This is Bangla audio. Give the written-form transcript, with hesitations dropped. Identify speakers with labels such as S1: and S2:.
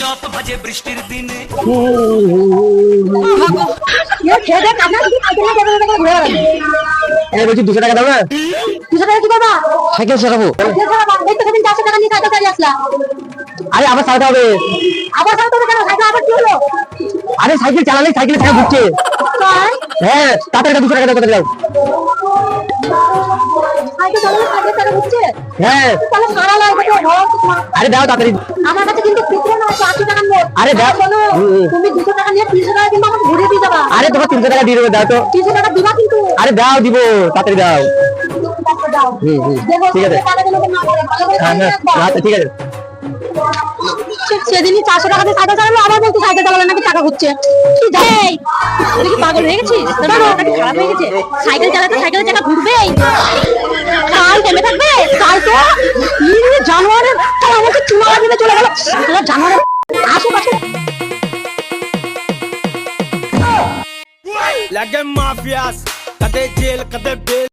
S1: চপ ভাজে বৃষ্টির দিনে।
S2: বলছি 200 টাকা দাও না।
S3: 200 টাকা কি করবা?
S2: সাইকেল চালাবো।
S3: এই তো সেদিন 400 টাকা নিয়ে সাইকেল চালিয়ে আসলা।
S2: আরে আবার চালাতে হবে।
S3: আবার চালাতে হবে কেন? সাইকেল আবার কি হলো?
S2: আরে সাইকেল চালালে সাইকেলে টাকা ঢুকছে।
S3: তাই?
S2: হ্যাঁ তাড়াতাড়ি 200 টাকা দাও, তাড়াতাড়ি দাও।
S3: সাইকেল চালালে সাইকেল টাকা ঢুকছে?
S2: হ্যাঁ
S3: তাহলে সারা লাগবে তো ঘর তোমার।
S2: আরে দাও তাড়াতাড়ি।
S3: আমার কাছে কিন্তু খুচরো না, 80 টাকার নোট।
S2: আরে দাও।
S3: শোনো, তুমি 200 টাকা নিয়ে 300 টাকা কিন্তু আমাকে ঘুরিয়ে দিয়ে যাবা।
S2: আরে তোমার 300 টাকা দিয়ে দেবো, দাও তো।
S3: 300 টাকা দিবা কিন্তু।
S2: আরে দাও, দিব, তাড়াতাড়ি দাও।
S3: দাও। দেখো,
S2: ঠিক আছে।
S3: টাকা দিলে না করে ভালো করে
S2: হ্যাঁ হ্যাঁ
S3: দাও।
S2: আচ্ছা ঠিক আছে।
S3: সেদিনই 400 টাকা দিয়ে সাইকেল চালালো, আবার বলতে সাইকেল চালালে নাকি টাকা ঘুরছে। কি যাই, তুই কি পাগল হয়ে গেছিস? তোর মাথাটা কি খারাপ হয়ে গেছে? সাইকেল চালাতে সাইকেলের চাকা ঘুরবেই, কাল থেমে থাকবে? কাল তো জানোয়ারের তারা আমাকে চুনা লাগিয়ে চলে গেল। জানোয়ারের আশেপাশে
S4: Like a mafias, kade jail, kade bail.